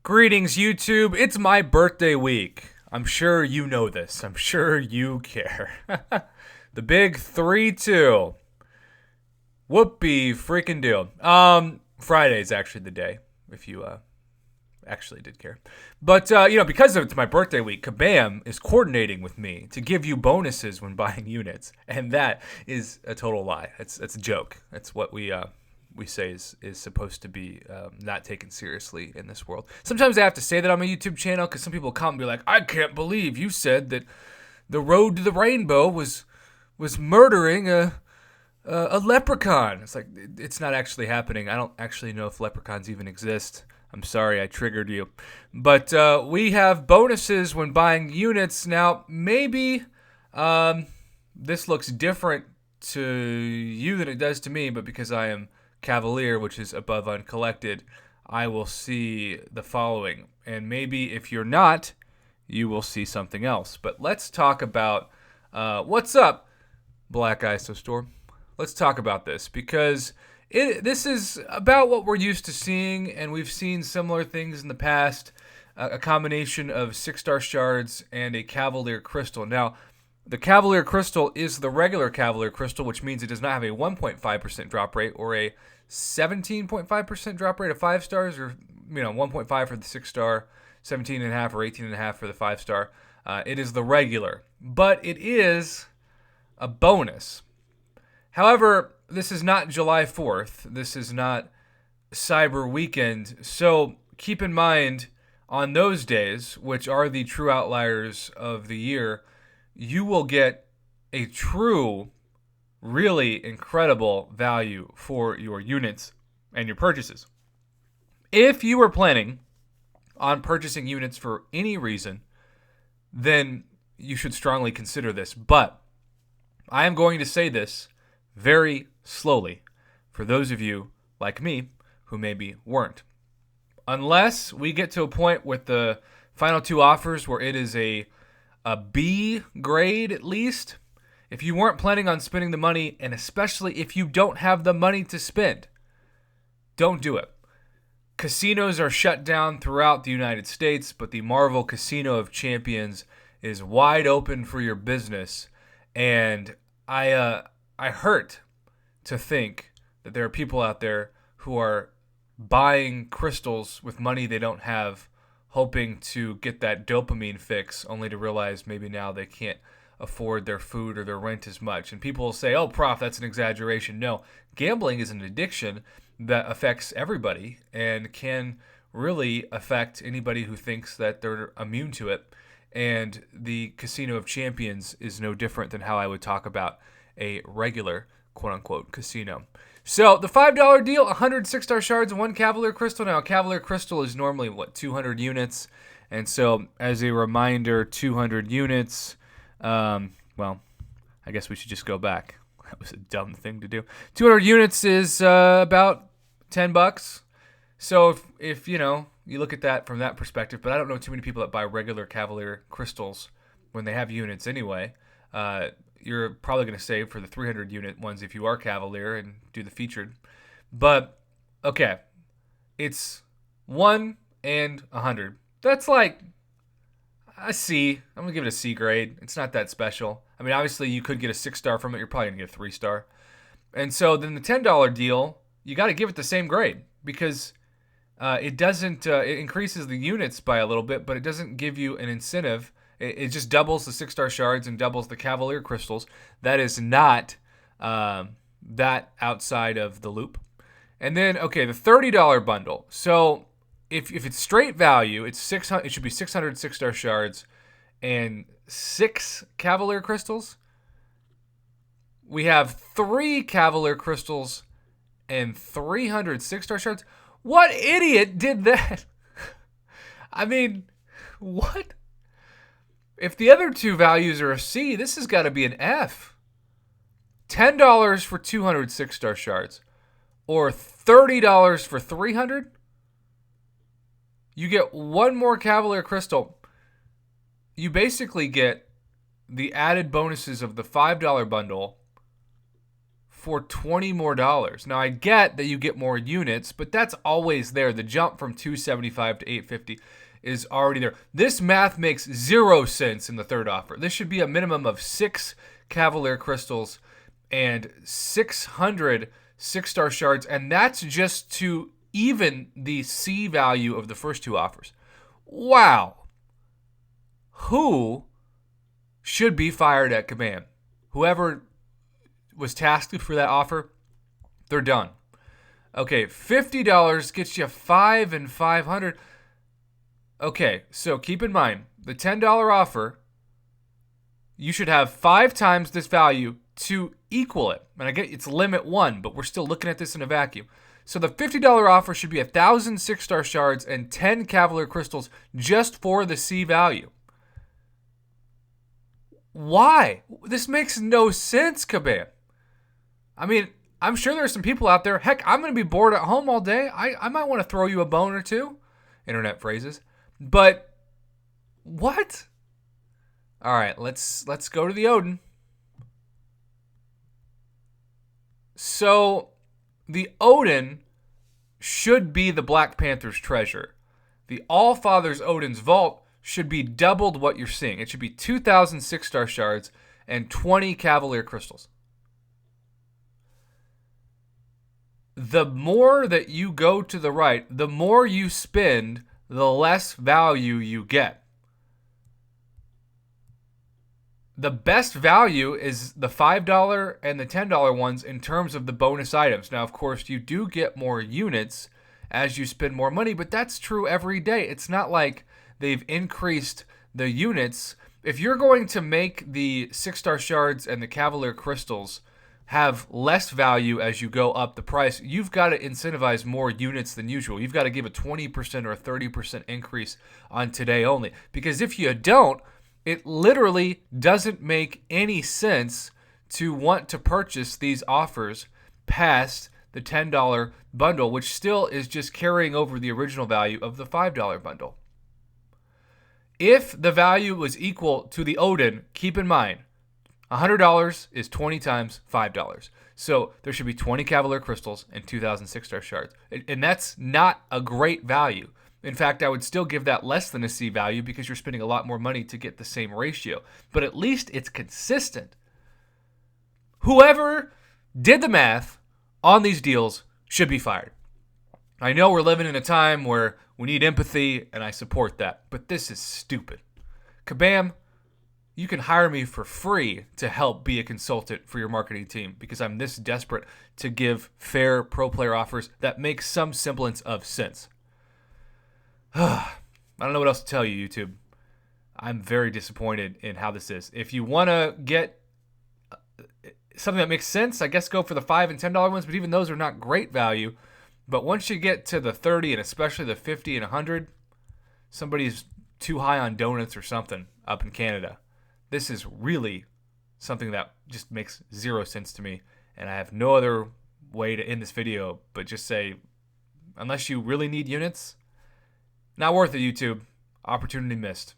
Greetings, YouTube. It's my birthday week. I'm sure you know this. I'm sure you care. The big 3-2. Whoopee freaking do. Friday's actually the day, if you actually did care. But, because it's my birthday week, Kabam is coordinating with me to give you bonuses when buying units. And that is a total lie. It's a joke. That's what we say is supposed to be not taken seriously in this world. Sometimes I have to say that on my YouTube channel because some people come and be like, I can't believe you said that the road to the rainbow was murdering a leprechaun. It's like, it's not actually happening. I don't actually know if leprechauns even exist. I'm sorry I triggered you. But we have bonuses when buying units. Now, maybe this looks different to you than it does to me, but because I am Cavalier, which is above uncollected, I will see the following. And maybe if you're not, you will see something else. But let's talk about what's up, Black ISO Store. Let's talk about this because this is about what we're used to seeing, and we've seen similar things in the past. A combination of 6-star shards and a Cavalier Crystal. Now, the Cavalier Crystal is the regular Cavalier Crystal, which means it does not have a 1.5% drop rate or a 17.5% drop rate of 5 stars, or 1.5 for the 6-star, 17.5 or 18.5 for the 5-star. It is the regular, but it is a bonus. However, this is not July 4th. This is not Cyber Weekend. So keep in mind, on those days, which are the true outliers of the year, you will get a true, really incredible value for your units and your purchases. If you are planning on purchasing units for any reason, then you should strongly consider this. But I am going to say this very slowly for those of you like me who maybe weren't. Unless we get to a point with the final 2 offers where it is a B grade at least, if you weren't planning on spending the money, and especially if you don't have the money to spend, don't do it. Casinos are shut down throughout the United States, but the Marvel Casino of Champions is wide open for your business. And I hurt to think that there are people out there who are buying crystals with money they don't have, hoping to get that dopamine fix, only to realize maybe now they can't afford their food or their rent as much. And people will say, oh, Prof, that's an exaggeration. No, gambling is an addiction that affects everybody and can really affect anybody who thinks that they're immune to it. And the Casino of Champions is no different than how I would talk about a regular, quote-unquote, casino. So the $5 deal, 100 6-star shards and 1 Cavalier Crystal. Now, a Cavalier Crystal is normally, 200 units? And so, as a reminder, 200 units, I guess we should just go back. That was a dumb thing to do. 200 units is about $10. So, if you look at that from that perspective, but I don't know too many people that buy regular Cavalier Crystals when they have units anyway. You're probably going to save for the 300 unit ones if you are Cavalier and do the featured. But, okay, it's 1 and 100. That's like a C. I'm going to give it a C grade. It's not that special. I mean, obviously, you could get a 6-star from it. You're probably going to get a 3-star. And so then the $10 deal, you got to give it the same grade because it doesn't, it increases the units by a little bit, but it doesn't give you an incentive. It just doubles the 6-star shards and doubles the Cavalier Crystals. That is not that outside of the loop. And then, okay, the $30 bundle. So if it's straight value, it's 600. It should be 600 6-star shards and 6 Cavalier Crystals. We have 3 Cavalier Crystals and 300 6-star shards. What idiot did that? I mean, what? If the other 2 values are a C, this has got to be an F. $10 for 200 6-star shards or $30 for 300? You get 1 more Cavalier Crystal. You basically get the added bonuses of the $5 bundle for $20 more. Now, I get that you get more units, but that's always there. The jump from 275 to 850 is already there. This math makes 0 sense in the third offer. This should be a minimum of 6 Cavalier Crystals and 600 6-star shards, and that's just to even the C value of the first two offers. Wow. Who should be fired at Kabam? Whoever was tasked for that offer, they're done. Okay, $50 gets you 5 and 500. Okay, so keep in mind, the $10 offer, you should have 5 times this value to equal it. And I get it's limit 1, but we're still looking at this in a vacuum. So the $50 offer should be 1,000 6-star shards and 10 Cavalier Crystals just for the C value. Why? This makes no sense, Kabam. I mean, I'm sure there's some people out there. Heck, I'm going to be bored at home all day. I might want to throw you a bone or two. Internet phrases. But what? All right, let's go to the Odin. So the Odin should be the Black Panther's treasure. The All-Father's Odin's vault should be doubled what you're seeing. It should be 2,000 6-star shards and 20 Cavalier Crystals. The more that you go to the right, the more you spend, the less value you get. The best value is the $5 and the $10 ones in terms of the bonus items. Now, of course, you do get more units as you spend more money, but that's true every day. It's not like they've increased the units. If you're going to make the 6-star shards and the Cavalier Crystals have less value as you go up the price, you've got to incentivize more units than usual. You've got to give a 20% or a 30% increase on today only. Because if you don't, it literally doesn't make any sense to want to purchase these offers past the $10 bundle, which still is just carrying over the original value of the $5 bundle. If the value was equal to the Odin, keep in mind, $100 is 20 times $5. So there should be 20 Cavalier Crystals and 2,000 6-star shards. And that's not a great value. In fact, I would still give that less than a C value because you're spending a lot more money to get the same ratio. But at least it's consistent. Whoever did the math on these deals should be fired. I know we're living in a time where we need empathy, and I support that. But this is stupid. Kabam, you can hire me for free to help be a consultant for your marketing team because I'm this desperate to give fair pro player offers that make some semblance of sense. I don't know what else to tell you, YouTube. I'm very disappointed in how this is. If you want to get something that makes sense, I guess go for the $5 and $10 ones, but even those are not great value. But once you get to the 30 and especially the 50 and 100, somebody's too high on donuts or something up in Canada. This is really something that just makes 0 sense to me, and I have no other way to end this video but just say, unless you really need units, not worth it, YouTube. Opportunity missed.